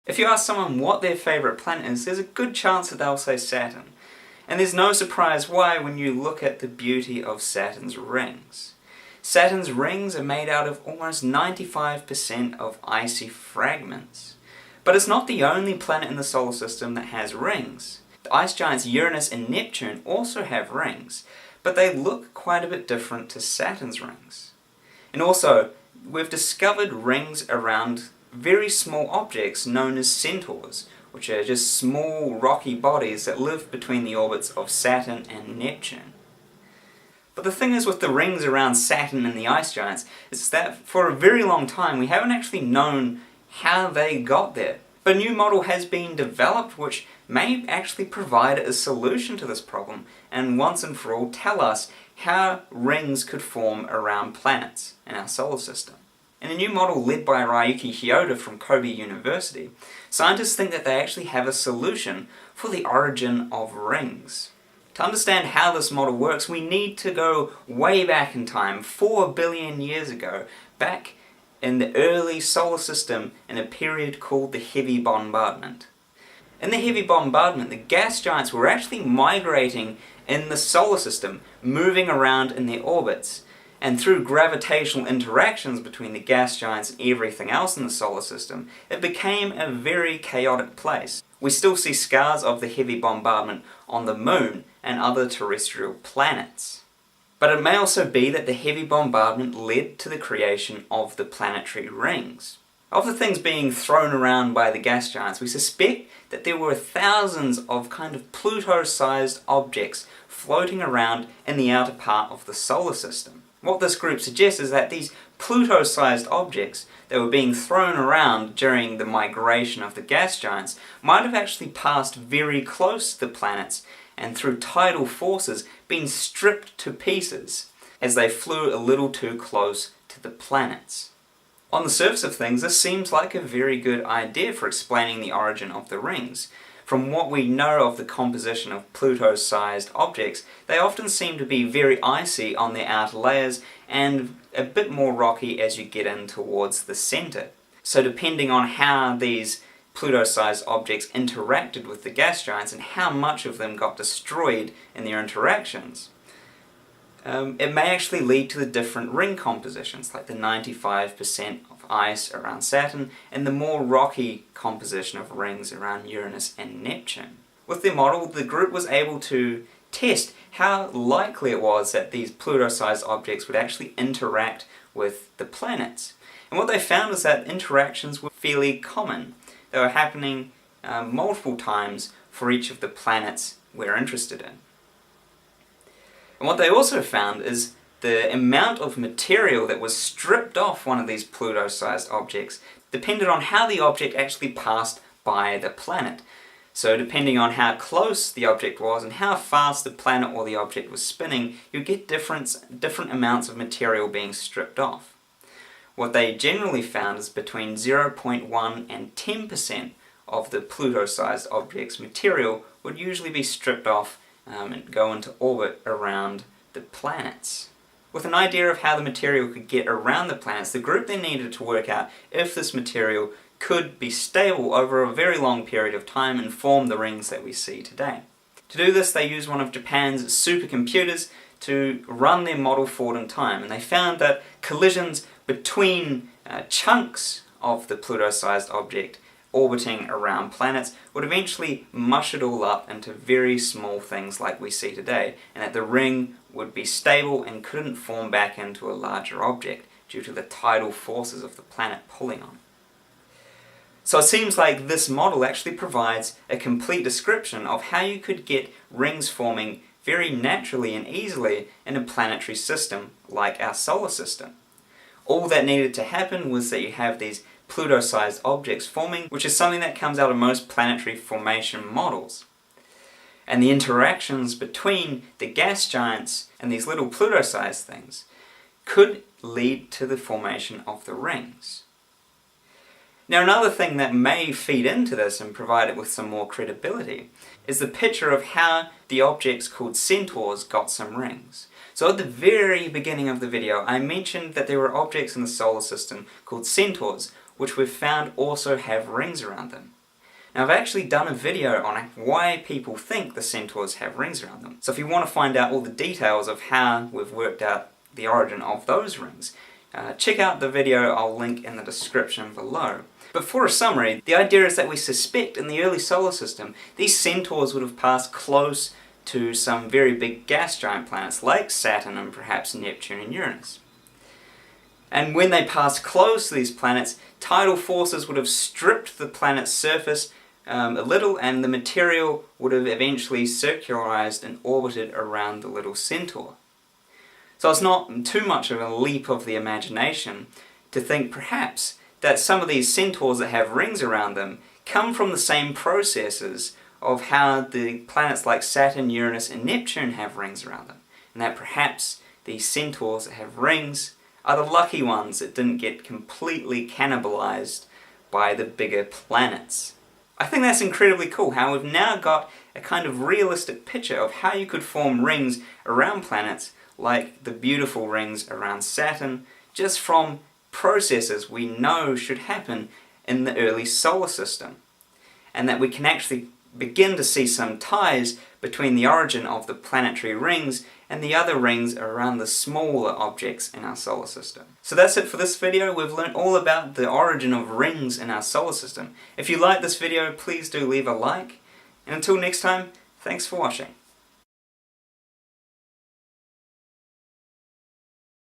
If you ask someone what their favourite planet is, there's a good chance that they'll say Saturn. And there's no surprise why when you look at the beauty of Saturn's rings. Saturn's rings are made out of almost 95% of icy fragments. But it's not the only planet in the solar system that has rings. The ice giants Uranus and Neptune also have rings, but they look quite a bit different to Saturn's rings. And also, we've discovered rings around very small objects known as centaurs, which are just small rocky bodies that live between the orbits of Saturn and Neptune. But the thing is with the rings around Saturn and the ice giants is that for a very long time we haven't actually known how they got there. But a new model has been developed which may actually provide a solution to this problem and once and for all tell us how rings could form around planets in our solar system. In a new model led by Ryuki Hyoda from Kobe University, scientists think that they actually have a solution for the origin of rings. To understand how this model works, we need to go way back in time, 4 billion years ago, back in the early solar system in a period called the Heavy Bombardment. In the Heavy Bombardment, the gas giants were actually migrating in the solar system, moving around in their orbits. And through gravitational interactions between the gas giants and everything else in the solar system, it became a very chaotic place. We still see scars of the heavy bombardment on the Moon and other terrestrial planets. But it may also be that the heavy bombardment led to the creation of the planetary rings. Of the things being thrown around by the gas giants, we suspect that there were thousands of kind of Pluto-sized objects floating around in the outer part of the solar system. What this group suggests is that these Pluto-sized objects that were being thrown around during the migration of the gas giants might have actually passed very close to the planets and through tidal forces been stripped to pieces as they flew a little too close to the planets. On the surface of things, this seems like a very good idea for explaining the origin of the rings. From what we know of the composition of Pluto-sized objects, they often seem to be very icy on their outer layers and a bit more rocky as you get in towards the centre. So depending on how these Pluto-sized objects interacted with the gas giants and how much of them got destroyed in their interactions, it may actually lead to the different ring compositions, like the 95% of ice around Saturn and the more rocky composition of rings around Uranus and Neptune. With their model, the group was able to test how likely it was that these Pluto-sized objects would actually interact with the planets. And what they found was that interactions were fairly common. They were happening multiple times for each of the planets we're interested in. And what they also found is the amount of material that was stripped off one of these Pluto-sized objects depended on how the object actually passed by the planet. So depending on how close the object was and how fast the planet or the object was spinning, you get different amounts of material being stripped off. What they generally found is between 0.1 and 10% of the Pluto-sized object's material would usually be stripped off and go into orbit around the planets. With an idea of how the material could get around the planets, the group then needed to work out if this material could be stable over a very long period of time and form the rings that we see today. To do this, they used one of Japan's supercomputers to run their model forward in time, and they found that collisions between chunks of the Pluto-sized object orbiting around planets would eventually mush it all up into very small things like we see today, and that the ring would be stable and couldn't form back into a larger object due to the tidal forces of the planet pulling on it. So it seems like this model actually provides a complete description of how you could get rings forming very naturally and easily in a planetary system like our solar system. All that needed to happen was that you have these Pluto-sized objects forming, which is something that comes out of most planetary formation models. And the interactions between the gas giants and these little Pluto-sized things could lead to the formation of the rings. Now another thing that may feed into this and provide it with some more credibility is the picture of how the objects called centaurs got some rings. So at the very beginning of the video I mentioned that there were objects in the solar system called centaurs which we've found also have rings around them. Now I've actually done a video on why people think the centaurs have rings around them. So if you want to find out all the details of how we've worked out the origin of those rings, check out the video I'll link in the description below. But for a summary, the idea is that we suspect in the early solar system these centaurs would have passed close to some very big gas giant planets like Saturn and perhaps Neptune and Uranus. And when they passed close to these planets, tidal forces would have stripped the planet's surface a little, and the material would have eventually circularized and orbited around the little centaur. So it's not too much of a leap of the imagination to think perhaps that some of these centaurs that have rings around them come from the same processes of how the planets like Saturn, Uranus and Neptune have rings around them, and that perhaps these centaurs that have rings are the lucky ones that didn't get completely cannibalized by the bigger planets. I think that's incredibly cool how we've now got a kind of realistic picture of how you could form rings around planets like the beautiful rings around Saturn, just from processes we know should happen in the early solar system. And that we can actually begin to see some ties between the origin of the planetary rings and the other rings around the smaller objects in our solar system. So that's it for this video. We've learned all about the origin of rings in our solar system. If you like this video, please do leave a like. And until next time, thanks for watching.